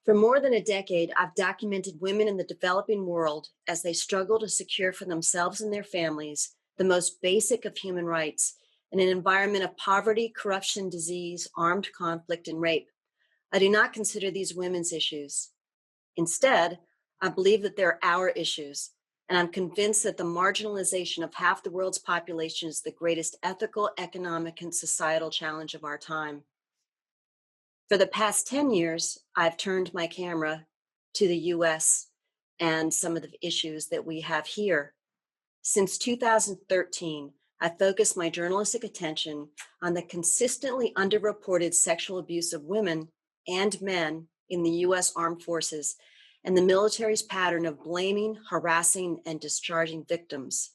For more than a decade, I've documented women in the developing world as they struggle to secure for themselves and their families the most basic of human rights in an environment of poverty, corruption, disease, armed conflict, and rape. I do not consider these women's issues. Instead, I believe that they're our issues, and I'm convinced that the marginalization of half the world's population is the greatest ethical, economic, and societal challenge of our time. For the past 10 years, I've turned my camera to the US and some of the issues that we have here. Since 2013, I focused my journalistic attention on the consistently underreported sexual abuse of women and men in the US Armed Forces and the military's pattern of blaming, harassing, and discharging victims.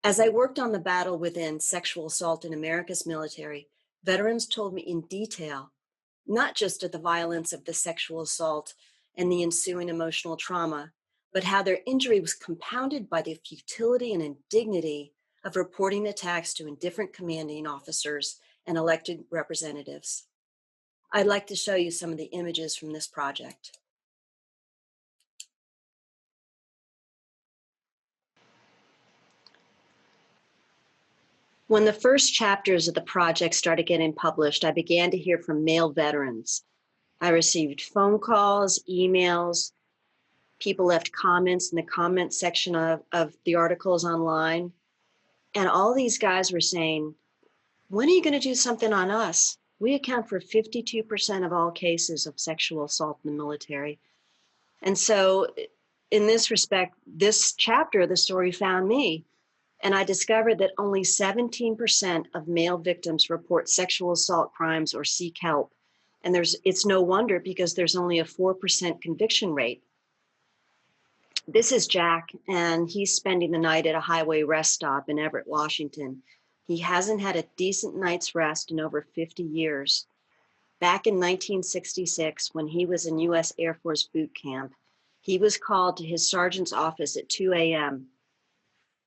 As I worked on the battle within sexual assault in America's military, veterans told me in detail not just of the violence of the sexual assault and the ensuing emotional trauma, but how their injury was compounded by the futility and indignity of reporting attacks to indifferent commanding officers and elected representatives. I'd like to show you some of the images from this project. When the first chapters of the project started getting published, I began to hear from male veterans. I received phone calls, emails, people left comments in the comment section of the articles online. And all these guys were saying, when are you going to do something on us? We account for 52% of all cases of sexual assault in the military. And so in this respect, this chapter of the story found me. And I discovered that only 17% of male victims report sexual assault crimes or seek help. And it's no wonder because there's only a 4% conviction rate. This is Jack, and he's spending the night at a highway rest stop in Everett, Washington. He hasn't had a decent night's rest in over 50 years. Back in 1966, when he was in U.S. Air Force boot camp, he was called to his sergeant's office at 2 a.m.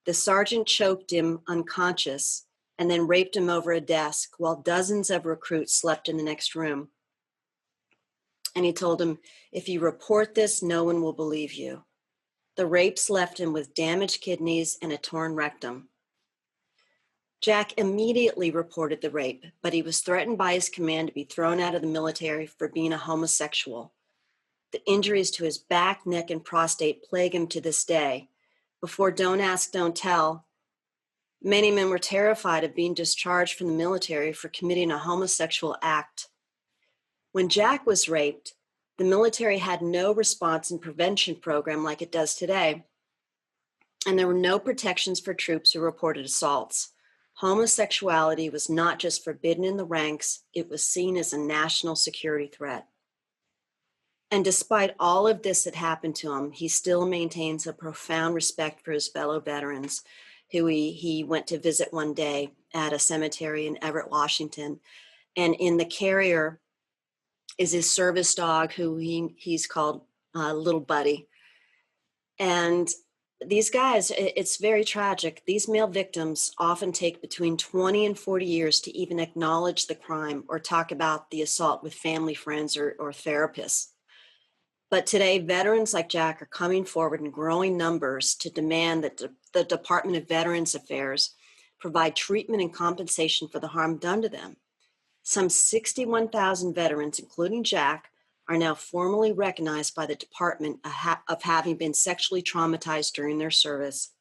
The sergeant choked him unconscious and then raped him over a desk while dozens of recruits slept in the next room. And he told him, if you report this, no one will believe you. The rapes left him with damaged kidneys and a torn rectum. Jack immediately reported the rape, but he was threatened by his command to be thrown out of the military for being a homosexual. The injuries to his back, neck, and prostate plague him to this day. Before Don't Ask, Don't Tell, many men were terrified of being discharged from the military for committing a homosexual act. When Jack was raped, the military had no response and prevention program like it does today, and there were no protections for troops who reported assaults. Homosexuality was not just forbidden in the ranks, it was seen as a national security threat. And despite all of this that happened to him, he still maintains a profound respect for his fellow veterans, who he went to visit one day at a cemetery in Everett, Washington. And in the carrier is his service dog, who he's called Little Buddy. And these guys, it's very tragic. These male victims often take between 20 and 40 years to even acknowledge the crime or talk about the assault with family, friends, or therapists. But today, veterans like Jack are coming forward in growing numbers to demand that the Department of Veterans Affairs provide treatment and compensation for the harm done to them. Some 61,000 veterans, including Jack, are now formally recognized by the department of having been sexually traumatized during their service.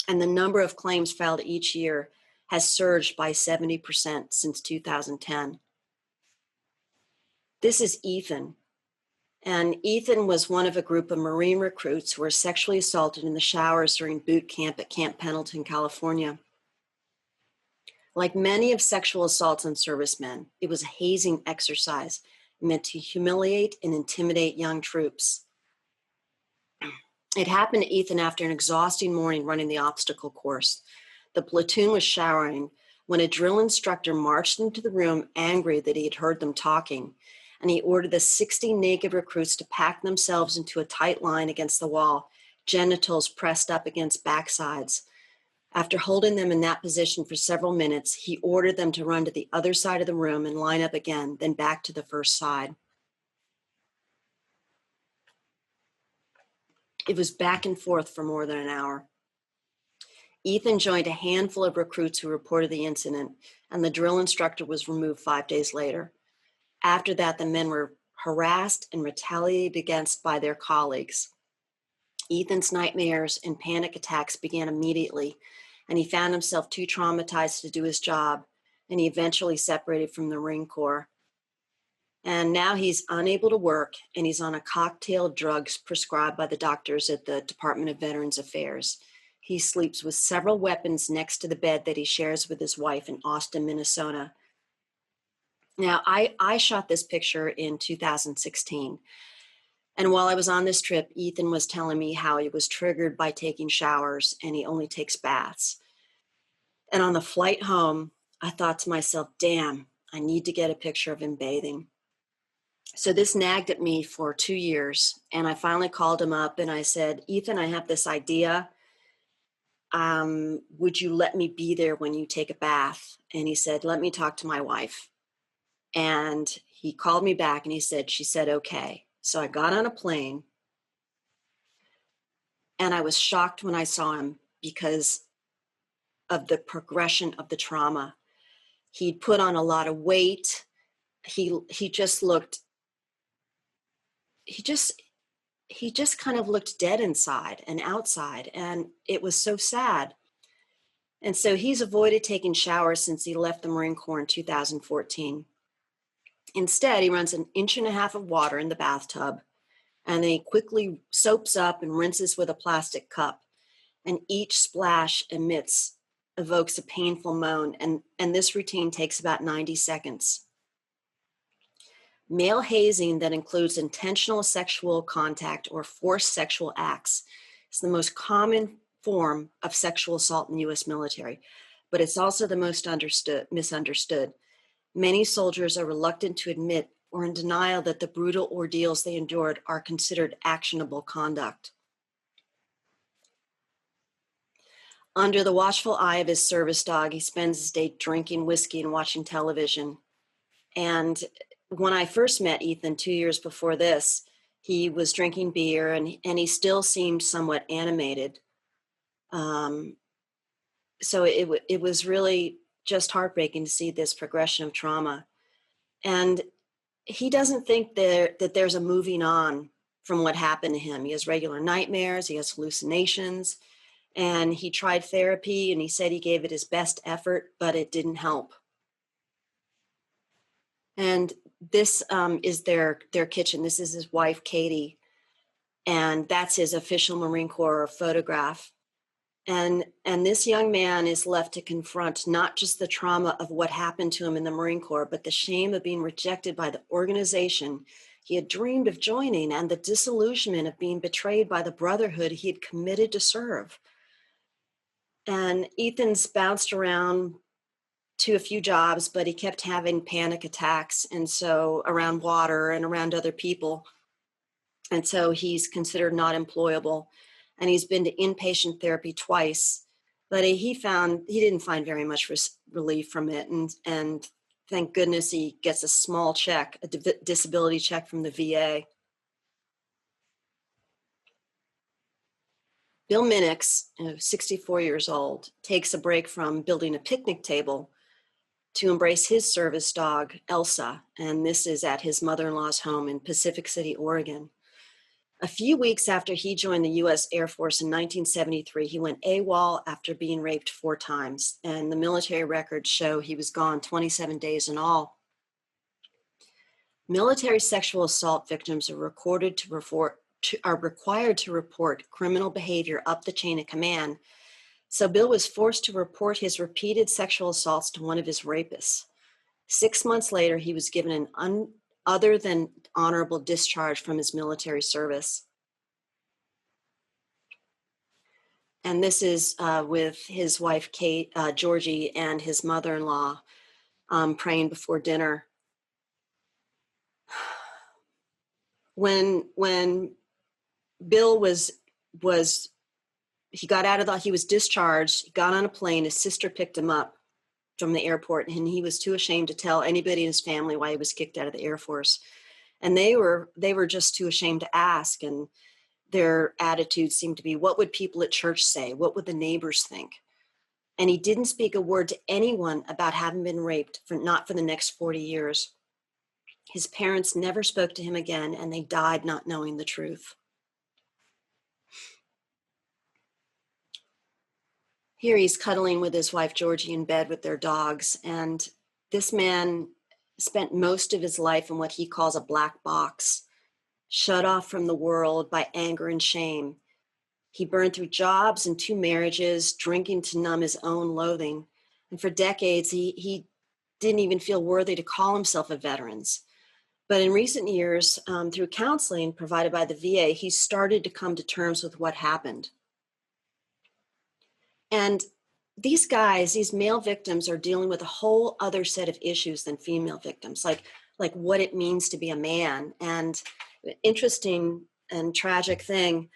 And the number of claims filed each year has surged by 70% since 2010. This is Ethan. And Ethan was one of a group of Marine recruits who were sexually assaulted in the showers during boot camp at Camp Pendleton, California. Like many of sexual assaults on servicemen, it was a hazing exercise meant to humiliate and intimidate young troops. It happened to Ethan after an exhausting morning running the obstacle course. The platoon was showering when a drill instructor marched into the room angry that he had heard them talking, and he ordered the 60 naked recruits to pack themselves into a tight line against the wall, genitals pressed up against backsides. After holding them in that position for several minutes, he ordered them to run to the other side of the room and line up again, then back to the first side. It was back and forth for more than an hour. Ethan joined a handful of recruits who reported the incident, and the drill instructor was removed 5 days later. After that, the men were harassed and retaliated against by their colleagues. Ethan's nightmares and panic attacks began immediately, and he found himself too traumatized to do his job, and he eventually separated from the Marine Corps. And now he's unable to work, and he's on a cocktail of drugs prescribed by the doctors at the Department of Veterans Affairs. He sleeps with several weapons next to the bed that he shares with his wife in Austin, Minnesota. Now, I shot this picture in 2016. And while I was on this trip, Ethan was telling me how he was triggered by taking showers and he only takes baths. And on the flight home, I thought to myself, damn, I need to get a picture of him bathing. So this nagged at me for 2 years. And I finally called him up and I said, Ethan, I have this idea. Would you let me be there when you take a bath? And he said, let me talk to my wife. And he called me back and she said, okay. So I got on a plane and I was shocked when I saw him because of the progression of the trauma. He'd put on a lot of weight. He just kind of looked dead inside and outside, and it was so sad. And so he's avoided taking showers since he left the Marine Corps in 2014. Instead, he runs 1.5 inches of water in the bathtub, and then he quickly soaps up and rinses with a plastic cup. And each splash evokes a painful moan, and this routine takes about 90 seconds. Male hazing that includes intentional sexual contact or forced sexual acts is the most common form of sexual assault in the U.S. military, but it's also the most misunderstood. Many soldiers are reluctant to admit or in denial that the brutal ordeals they endured are considered actionable conduct. Under the watchful eye of his service dog, he spends his day drinking whiskey and watching television. And when I first met Ethan 2 years before this, he was drinking beer and he still seemed somewhat animated. So it was really just heartbreaking to see this progression of trauma. And he doesn't think that there's a moving on from what happened to him. He has regular nightmares, he has hallucinations, and he tried therapy and he said he gave it his best effort, but it didn't help. And this is their kitchen. This is his wife, Katie, and that's his official Marine Corps photograph. And this young man is left to confront not just the trauma of what happened to him in the Marine Corps, but the shame of being rejected by the organization he had dreamed of joining and the disillusionment of being betrayed by the brotherhood he had committed to serve. And Ethan's bounced around to a few jobs, but he kept having panic attacks, and so around water and around other people. And so he's considered not employable. And he's been to inpatient therapy twice, but he didn't find very much relief from it. And thank goodness he gets a small check, a disability check from the VA. Bill Minix, 64 years old, takes a break from building a picnic table to embrace his service dog, Elsa, and this is at his mother-in-law's home in Pacific City, Oregon. A few weeks after he joined the U.S. Air Force in 1973, he went AWOL after being raped 4 times, and the military records show he was gone 27 days in all. Military sexual assault victims are required to report criminal behavior up the chain of command. So Bill was forced to report his repeated sexual assaults to one of his rapists. 6 months later, he was given an other than honorable discharge from his military service. And this is with his wife, Georgie, and his mother-in-law praying before dinner. When Bill he got out of he was discharged, he got on a plane, his sister picked him up from the airport, and he was too ashamed to tell anybody in his family why he was kicked out of the Air Force. And they were just too ashamed to ask. And their attitudes seemed to be, what would people at church say? What would the neighbors think? And he didn't speak a word to anyone about having been raped, not for the next 40 years. His parents never spoke to him again, and they died not knowing the truth. Here he's cuddling with his wife, Georgie, in bed with their dogs. And this man spent most of his life in what he calls a black box, shut off from the world by anger and shame. He burned through jobs and 2 marriages, drinking to numb his own loathing. And for decades, he didn't even feel worthy to call himself a veteran. But in recent years, through counseling provided by the VA, he started to come to terms with what happened. And these guys, these male victims, are dealing with a whole other set of issues than female victims, like what it means to be a man. And interesting and tragic thing,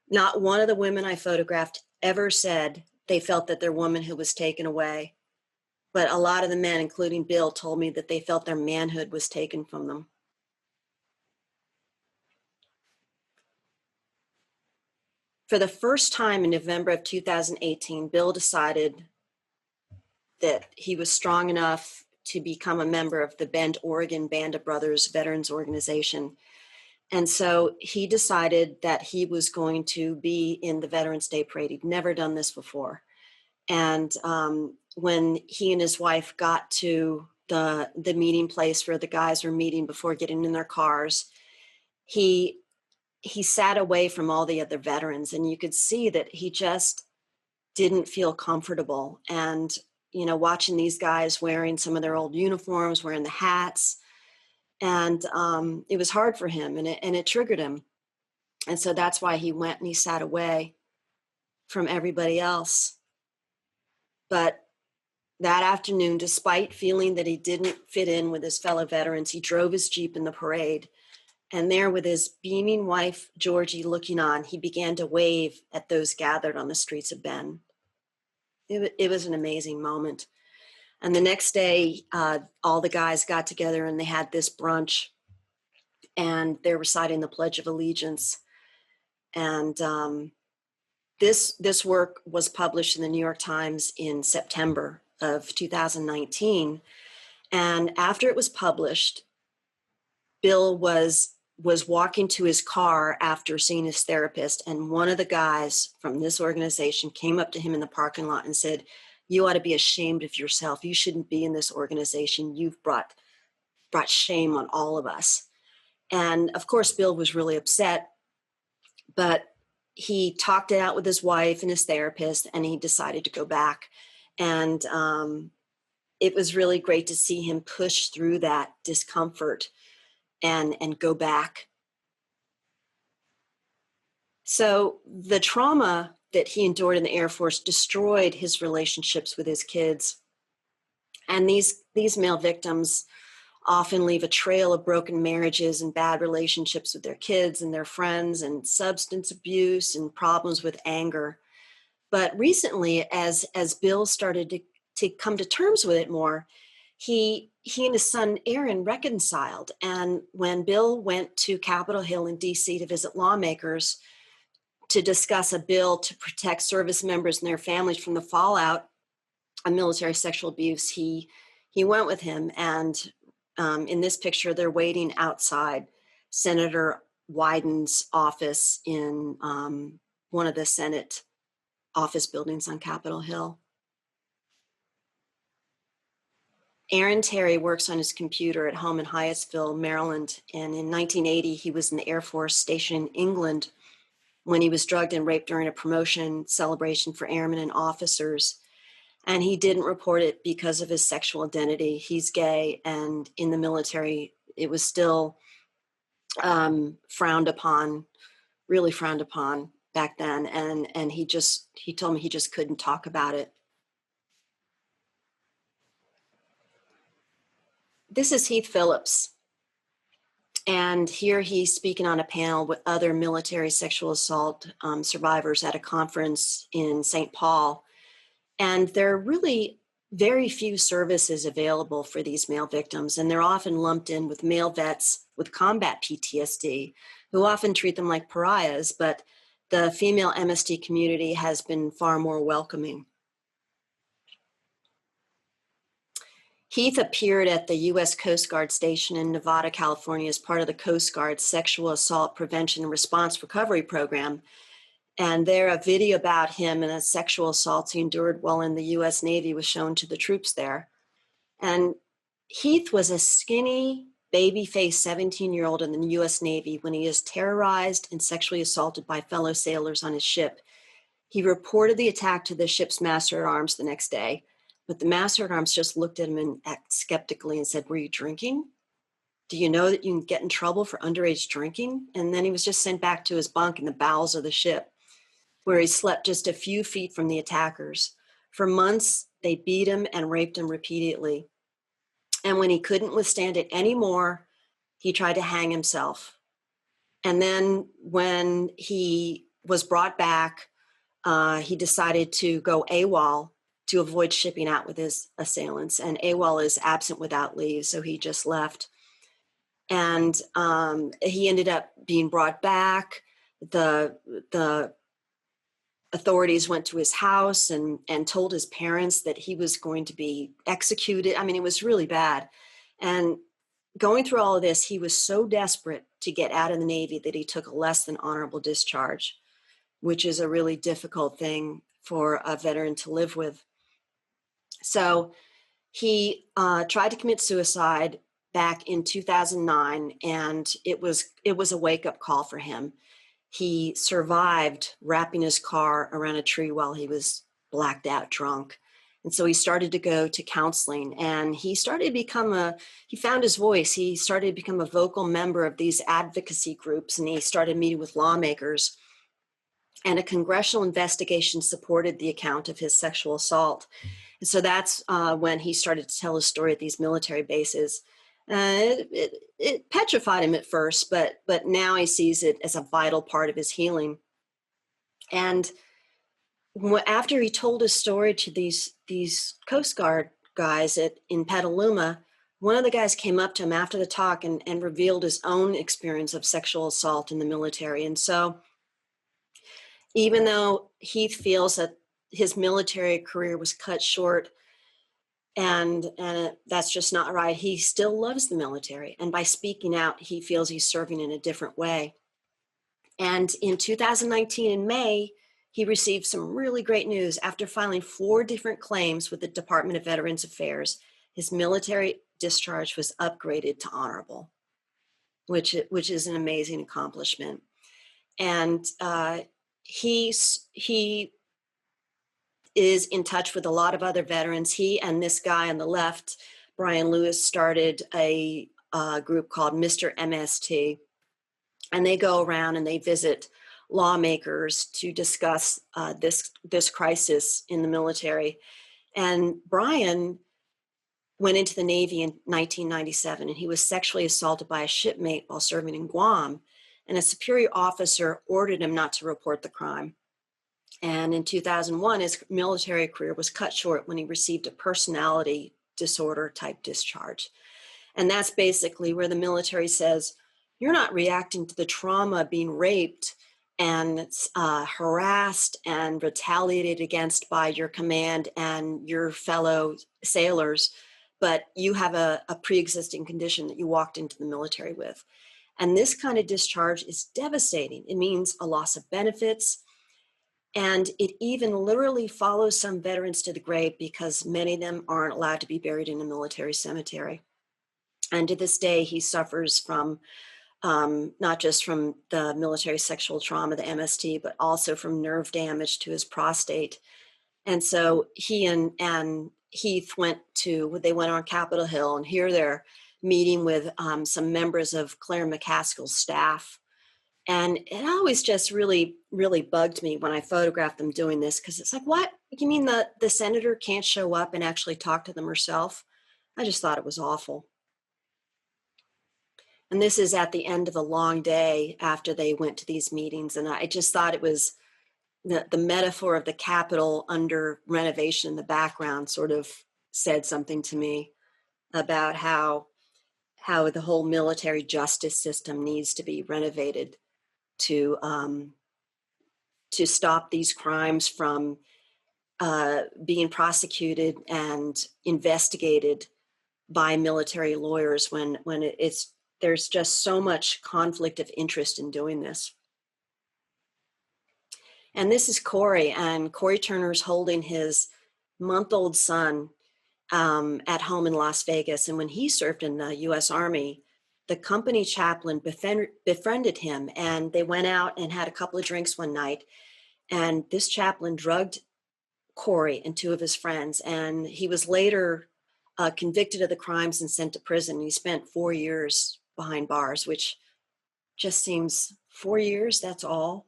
not one of the women I photographed ever said they felt that their womanhood was taken away. But a lot of the men, including Bill, told me that they felt their manhood was taken from them. For the first time in November of 2018, Bill decided that he was strong enough to become a member of the Bend, Oregon Band of Brothers Veterans Organization. And so he decided that he was going to be in the Veterans Day Parade. He'd never done this before. And when he and his wife got to the meeting place where the guys were meeting before getting in their cars, he sat away from all the other veterans, and you could see that he just didn't feel comfortable. And, watching these guys wearing some of their old uniforms, wearing the hats, and it was hard for him, and it triggered him. And so that's why he went and he sat away from everybody else. But that afternoon, despite feeling that he didn't fit in with his fellow veterans, he drove his Jeep in the parade. And there, with his beaming wife, Georgie, looking on, he began to wave at those gathered on the streets of Bend. It was an amazing moment. And the next day, all the guys got together and they had this brunch, and they're reciting the Pledge of Allegiance. And this work was published in the New York Times in September of 2019. And after it was published, Bill was walking to his car after seeing his therapist, and one of the guys from this organization came up to him in the parking lot and said, "You ought to be ashamed of yourself. You shouldn't be in this organization. You've brought shame on all of us." And of course, Bill was really upset, but he talked it out with his wife and his therapist, and he decided to go back. And it was really great to see him push through that discomfort and go back. So the trauma that he endured in the Air Force destroyed his relationships with his kids. And these male victims often leave a trail of broken marriages and bad relationships with their kids and their friends, and substance abuse and problems with anger. But recently, as Bill started to come to terms with it more, he and his son Aaron reconciled. And when Bill went to Capitol Hill in DC to visit lawmakers to discuss a bill to protect service members and their families from the fallout of military sexual abuse, he went with him. And in this picture, they're waiting outside Senator Wyden's office in one of the Senate office buildings on Capitol Hill. Aaron Terry works on his computer at home in Hyattsville, Maryland. And in 1980, he was in the Air Force station in England when he was drugged and raped during a promotion celebration for airmen and officers. And he didn't report it because of his sexual identity. He's gay, and in the military, it was still frowned upon, really frowned upon back then. And he told me he just couldn't talk about it. This is Heath Phillips. And here he's speaking on a panel with other military sexual assault survivors at a conference in St. Paul. And they're really very few services available for these male victims, and they're often lumped in with male vets with combat PTSD, who often treat them like pariahs, but the female MST community has been far more welcoming. Heath appeared at the U.S. Coast Guard station in Nevada, California, as part of the Coast Guard's Sexual Assault Prevention and Response Recovery Program. And there, a video about him and a sexual assault he endured while in the U.S. Navy was shown to the troops there. And Heath was a skinny, baby-faced 17-year-old in the U.S. Navy when he is terrorized and sexually assaulted by fellow sailors on his ship. He reported the attack to the ship's master-at-arms the next day, but the master-at-arms just looked at him and skeptically and said, "Were you drinking? Do you know that you can get in trouble for underage drinking?" And then he was just sent back to his bunk in the bowels of the ship, where he slept just a few feet from the attackers. For months, they beat him and raped him repeatedly. And when he couldn't withstand it anymore, he tried to hang himself. And then when he was brought back, he decided to go AWOL to avoid shipping out with his assailants. And AWOL is absent without leave, so he just left. And he ended up being brought back. The authorities went to his house and told his parents that he was going to be executed. I mean, it was really bad. And going through all of this, he was so desperate to get out of the Navy that he took a less than honorable discharge, which is a really difficult thing for a veteran to live with. So he tried to commit suicide back in 2009, and it was a wake-up call for him. He survived wrapping his car around a tree while he was blacked out drunk. And so he started to go to counseling, and he found his voice. He started to become a vocal member of these advocacy groups, and he started meeting with lawmakers. And a congressional investigation supported the account of his sexual assault. And so that's when he started to tell his story at these military bases. It petrified him at first, but now he sees it as a vital part of his healing. And after he told his story to these Coast Guard guys in Petaluma, one of the guys came up to him after the talk and revealed his own experience of sexual assault in the military. And so even though Heath feels that his military career was cut short, and that's just not right, he still loves the military. And by speaking out, he feels he's serving in a different way. And in 2019, in May, he received some really great news. After filing 4 different claims with the Department of Veterans Affairs, his military discharge was upgraded to honorable, which is an amazing accomplishment. And he is in touch with a lot of other veterans. He and this guy on the left, Brian Lewis, started a group called Mr. MST. And they go around and they visit lawmakers to discuss this crisis in the military. And Brian went into the Navy in 1997, and he was sexually assaulted by a shipmate while serving in Guam. And a superior officer ordered him not to report the crime. And in 2001, his military career was cut short when he received a personality disorder type discharge. And that's basically where the military says, you're not reacting to the trauma of being raped and harassed and retaliated against by your command and your fellow sailors, but you have a pre-existing condition that you walked into the military with. And this kind of discharge is devastating. It means a loss of benefits, and it even literally follows some veterans to the grave because many of them aren't allowed to be buried in a military cemetery. And to this day, he suffers from not just from the military sexual trauma, the MST, but also from nerve damage to his prostate. And so he and Heath went on Capitol Hill, and here they're meeting with some members of Claire McCaskill's staff. And it always just really, really bugged me when I photographed them doing this, because it's like, what? You mean the senator can't show up and actually talk to them herself? I just thought it was awful. And this is at the end of a long day after they went to these meetings. And I just thought it was the metaphor of the Capitol under renovation in the background sort of said something to me about how the whole military justice system needs to be renovated to stop these crimes from being prosecuted and investigated by military lawyers when there's just so much conflict of interest in doing this. And this is Corey, and Corey Turner's holding his month-old son at home in Las Vegas. And when he served in the U.S. Army, the company chaplain befriended him, and they went out and had a couple of drinks one night. And this chaplain drugged Corey and two of his friends, and he was later convicted of the crimes and sent to prison. He spent 4 years behind bars, which just seems 4 years, that's all.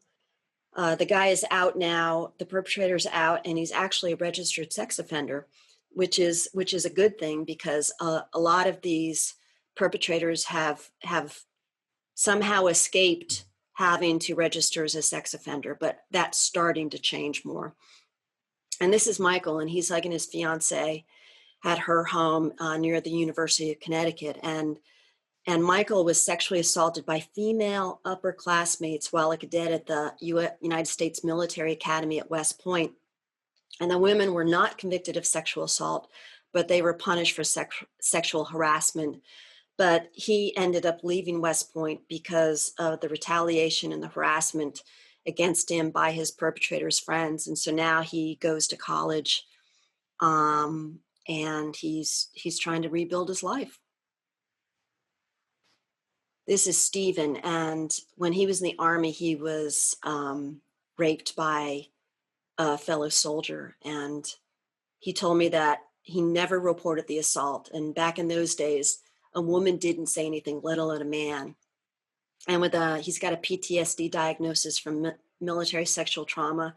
The guy is out now, the perpetrator's out, and he's actually a registered sex offender, which is a good thing, because a lot of these perpetrators have somehow escaped having to register as a sex offender, but that's starting to change more. And this is Michael, and he's hugging his fiance at her home near the University of Connecticut. And Michael was sexually assaulted by female upperclassmates while a cadet at the United States Military Academy at West Point. And the women were not convicted of sexual assault, but they were punished for sexual harassment. But he ended up leaving West Point because of the retaliation and the harassment against him by his perpetrator's friends. And so now he goes to college, and he's trying to rebuild his life. This is Stephen, and when he was in the Army, he was raped by a fellow soldier, and he told me that he never reported the assault. And back in those days, a woman didn't say anything, let alone a man. And he's got a PTSD diagnosis from military sexual trauma,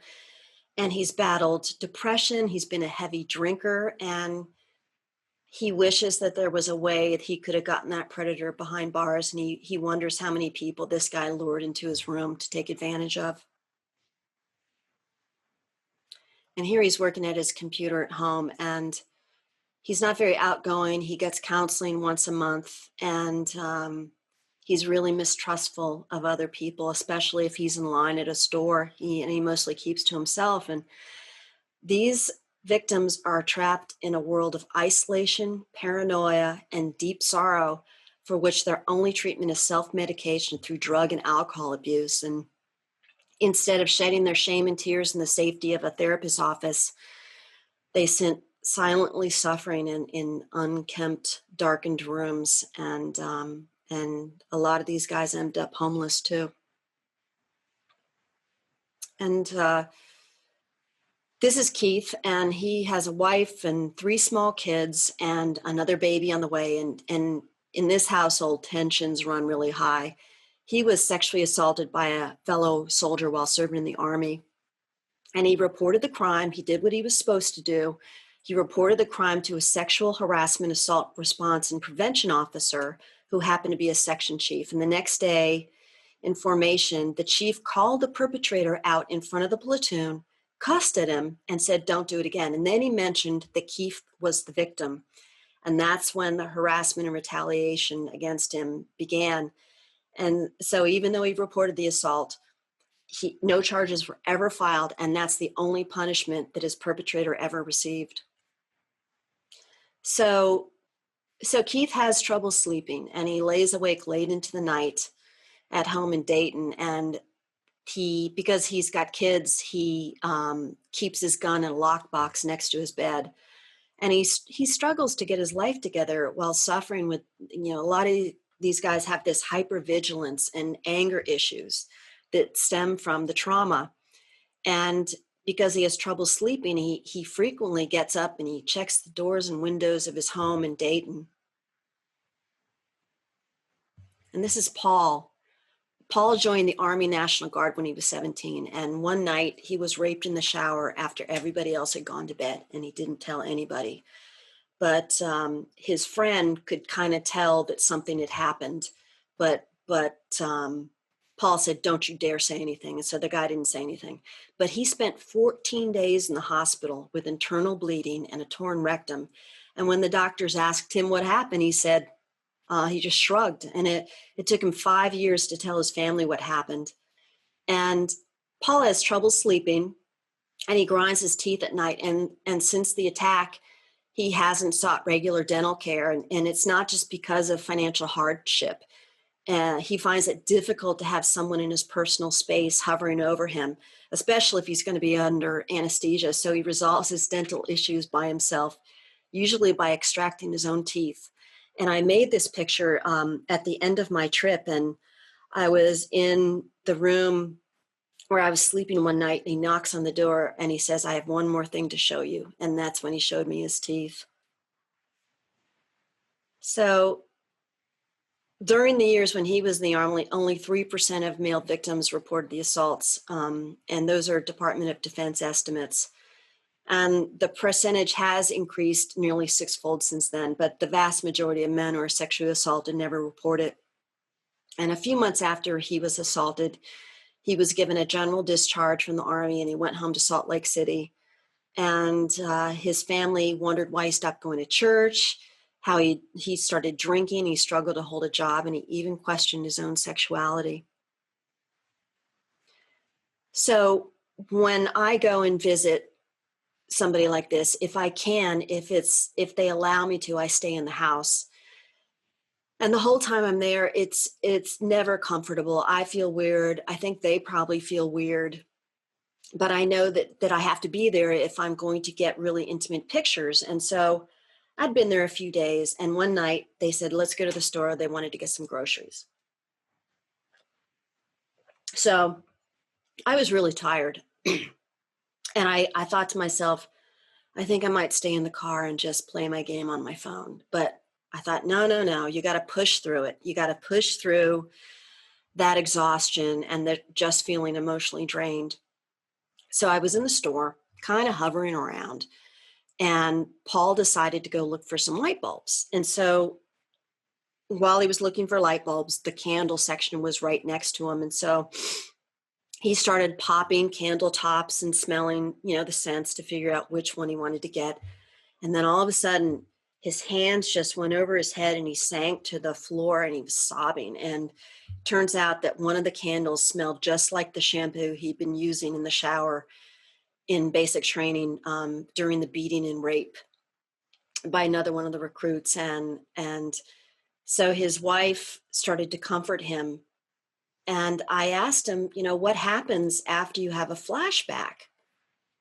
and he's battled depression. He's been a heavy drinker, and he wishes that there was a way that he could have gotten that predator behind bars. And he wonders how many people this guy lured into his room to take advantage of. And here he's working at his computer at home, and he's not very outgoing. He gets counseling once a month, and he's really mistrustful of other people, especially if he's in line at a store. He mostly keeps to himself. And these victims are trapped in a world of isolation, paranoia, and deep sorrow, for which their only treatment is self-medication through drug and alcohol abuse. And instead of shedding their shame and tears in the safety of a therapist's office, they sit silently suffering in unkempt, darkened rooms. And a lot of these guys end up homeless too. And this is Keith, and he has a wife and 3 small kids and another baby on the way. And in this household, tensions run really high. He was sexually assaulted by a fellow soldier while serving in the Army. And he reported the crime. He did what he was supposed to do. He reported the crime to a sexual harassment assault response and prevention officer who happened to be a section chief. And the next day in formation, the chief called the perpetrator out in front of the platoon, cussed at him, and said, don't do it again. And then he mentioned that Keith was the victim. And that's when the harassment and retaliation against him began. And so even though he reported the assault, no charges were ever filed, and that's the only punishment that his perpetrator ever received. So Keith has trouble sleeping, and he lays awake late into the night at home in Dayton. And because he's got kids, he keeps his gun in a lockbox next to his bed. And he struggles to get his life together while suffering with, a lot of these guys have this hypervigilance and anger issues that stem from the trauma. And because he has trouble sleeping, he frequently gets up and he checks the doors and windows of his home in Dayton. And this is Paul. Paul joined the Army National Guard when he was 17. And one night he was raped in the shower after everybody else had gone to bed, and he didn't tell anybody. But his friend could kind of tell that something had happened. But Paul said, don't you dare say anything. And so the guy didn't say anything. But he spent 14 days in the hospital with internal bleeding and a torn rectum. And when the doctors asked him what happened, he said, he just shrugged. And it took him 5 years to tell his family what happened. And Paul has trouble sleeping, and he grinds his teeth at night. And since the attack, he hasn't sought regular dental care. And it's not just because of financial hardship. He finds it difficult to have someone in his personal space hovering over him, especially if he's going to be under anesthesia. So he resolves his dental issues by himself, usually by extracting his own teeth. And I made this picture at the end of my trip, and I was in the room where I was sleeping one night, and he knocks on the door and he says, "I have one more thing to show you." And that's when he showed me his teeth. So during the years when he was in the Army, only 3% of male victims reported the assaults, and those are Department of Defense estimates. And the percentage has increased nearly sixfold since then, but the vast majority of men who are sexually assaulted never report it. And a few months after he was assaulted, he was given a general discharge from the Army, and he went home to Salt Lake City. And his family wondered why he stopped going to church, how he started drinking, he struggled to hold a job, and he even questioned his own sexuality. So when I go and visit somebody like this, if I can, if they allow me to, I stay in the house. And the whole time I'm there, it's never comfortable. I feel weird. I think they probably feel weird. But I know that I have to be there if I'm going to get really intimate pictures. And so I'd been there a few days, and one night they said, "Let's go to the store." They wanted to get some groceries. So I was really tired. And I thought to myself, I think I might stay in the car and just play my game on my phone. But I thought, no, you got to push through it. You got to push through that exhaustion and just feeling emotionally drained. So I was in the store, kind of hovering around, and Paul decided to go look for some light bulbs. And so while he was looking for light bulbs, the candle section was right next to him. And so he started popping candle tops and smelling, the scents to figure out which one he wanted to get. And then all of a sudden, his hands just went over his head and he sank to the floor and he was sobbing. And turns out that one of the candles smelled just like the shampoo he'd been using in the shower in basic training during the beating and rape by another one of the recruits. And so his wife started to comfort him. And I asked him, what happens after you have a flashback?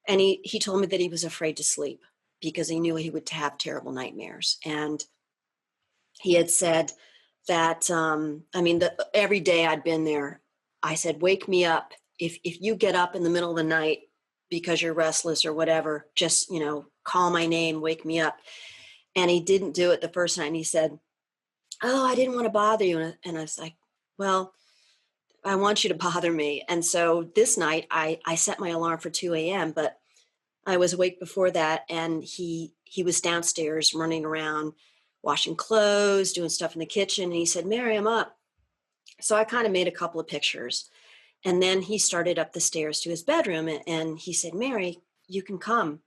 And he told me that he was afraid to sleep because he knew he would have terrible nightmares. And he had said that, every day I'd been there, I said, "Wake me up. If you get up in the middle of the night because you're restless or whatever, just, call my name, wake me up." And he didn't do it the first night. And he said, "Oh, I didn't want to bother you." And I was like, "Well, I want you to bother me." And so this night I set my alarm for 2 a.m., but I was awake before that. And he was downstairs running around, washing clothes, doing stuff in the kitchen. And he said, "Mary, I'm up." So I kind of made a couple of pictures. And then he started up the stairs to his bedroom and he said, "Mary, you can come."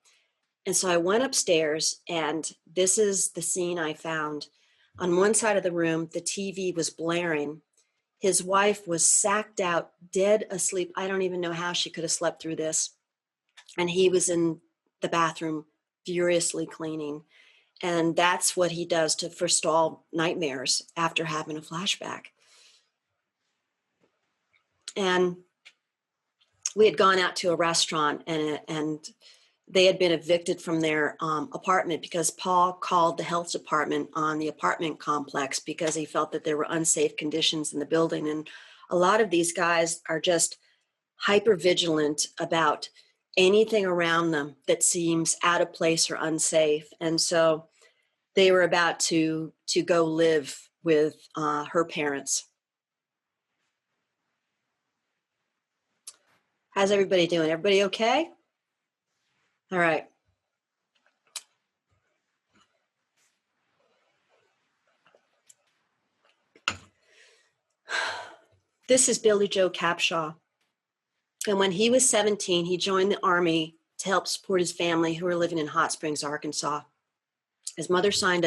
And so I went upstairs, and this is the scene I found. On one side of the room, the TV was blaring. His wife was sacked out, dead asleep. I don't even know how she could have slept through this. And he was in the bathroom furiously cleaning. And that's what he does to forestall nightmares after having a flashback. And we had gone out to a restaurant, and they had been evicted from their apartment because Paul called the health department on the apartment complex because he felt that there were unsafe conditions in the building. And a lot of these guys are just hyper vigilant about anything around them that seems out of place or unsafe. And so they were about to go live with her parents. How's everybody doing? Everybody okay? All right. This is Billy Joe Capshaw. And when he was 17, he joined the Army to help support his family who were living in Hot Springs, Arkansas. His mother signed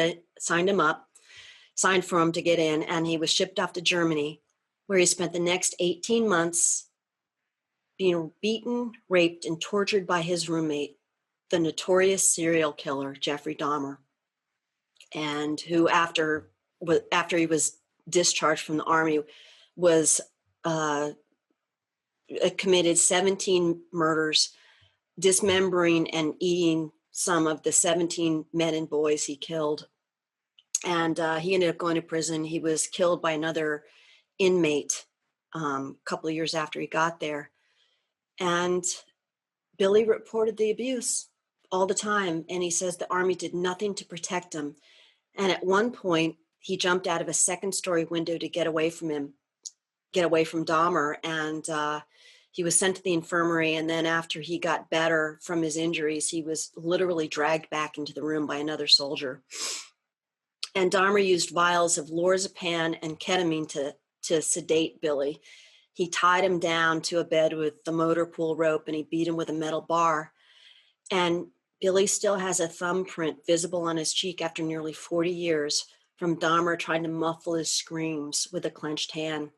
for him to get in, and he was shipped off to Germany, where he spent the next 18 months being beaten, raped, and tortured by his roommate, the notorious serial killer, Jeffrey Dahmer, and who after he was discharged from the army was committed 17 murders, dismembering and eating some of the 17 men and boys he killed. And he ended up going to prison. He was killed by another inmate a couple of years after he got there. And Billy reported the abuse all the time. And he says the army did nothing to protect him. And at one point, he jumped out of a second-story window to get away from Dahmer. And he was sent to the infirmary. And then after he got better from his injuries, he was literally dragged back into the room by another soldier. And Dahmer used vials of lorazepam and ketamine to sedate Billy. He tied him down to a bed with the motor pool rope, and he beat him with a metal bar. And Billy still has a thumbprint visible on his cheek after nearly 40 years from Dahmer trying to muffle his screams with a clenched hand.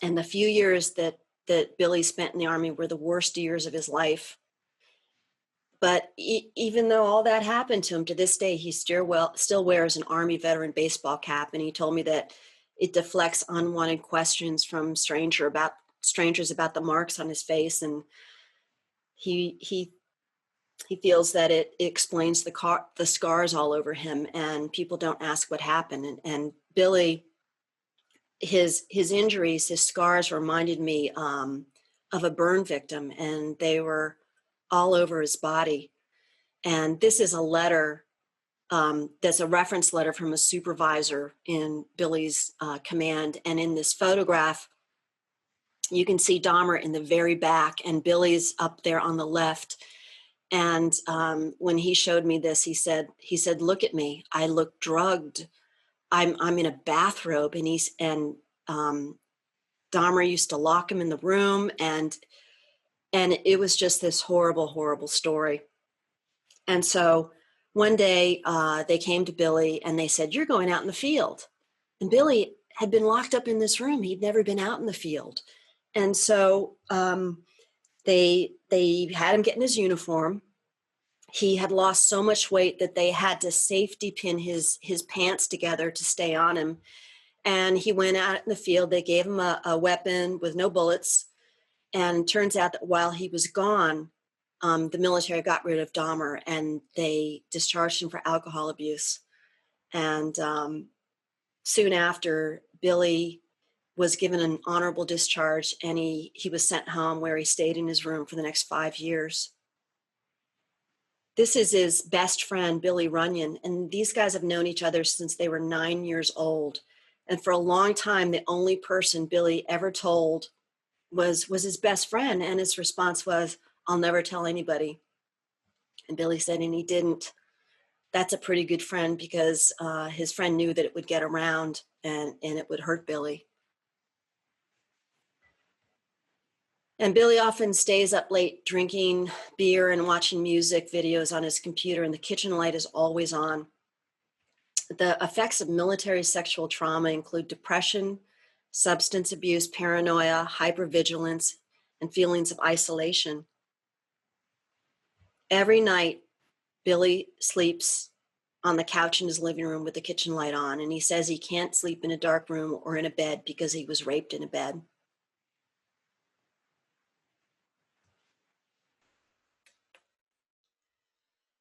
And the few years that Billy spent in the army were the worst years of his life. But even though all that happened to him, to this day, he still wears an Army veteran baseball cap. And he told me that it deflects unwanted questions from strangers about the marks on his face. And he feels that it explains the scars all over him, and people don't ask what happened. And Billy, his injuries, his scars reminded me of a burn victim, and they were all over his body. And this is a letter that's a reference letter from a supervisor in Billy's command. And in this photograph, you can see Dahmer in the very back, and Billy's up there on the left. And when he showed me this, he said, "Look at me. I look drugged. I'm in a bathrobe." And Dahmer used to lock him in the room, and it was just this horrible, horrible story. And so one day they came to Billy and they said, "You're going out in the field." And Billy had been locked up in this room. He'd never been out in the field. And so they had him get in his uniform. He had lost so much weight that they had to safety pin his pants together to stay on him. And he went out in the field. They gave him a weapon with no bullets. And it turns out that while he was gone, the military got rid of Dahmer, and they discharged him for alcohol abuse. And soon after, Billy was given an honorable discharge, and he was sent home, where he stayed in his room for the next 5 years. This is his best friend, Billy Runyon, and these guys have known each other since they were 9 years old. And for a long time, the only person Billy ever told was his best friend, and his response was, "I'll never tell anybody." And Billy said, and he didn't. That's a pretty good friend, because his friend knew that it would get around and it would hurt Billy. And Billy often stays up late drinking beer and watching music videos on his computer, and the kitchen light is always on. The effects of military sexual trauma include depression, substance abuse, paranoia, hypervigilance, and feelings of isolation. Every night, Billy sleeps on the couch in his living room with the kitchen light on, and he says he can't sleep in a dark room or in a bed because he was raped in a bed.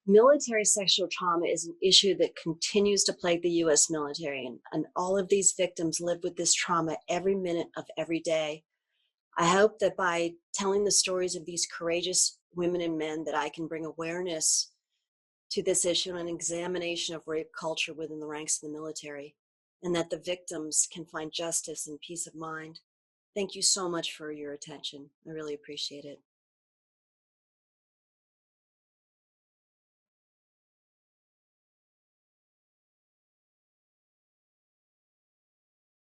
Military sexual trauma is an issue that continues to plague the U.S. military, and all of these victims live with this trauma every minute of every day. I hope that by telling the stories of these courageous women and men, that I can bring awareness to this issue and an examination of rape culture within the ranks of the military, and that the victims can find justice and peace of mind. Thank you so much for your attention. I really appreciate it.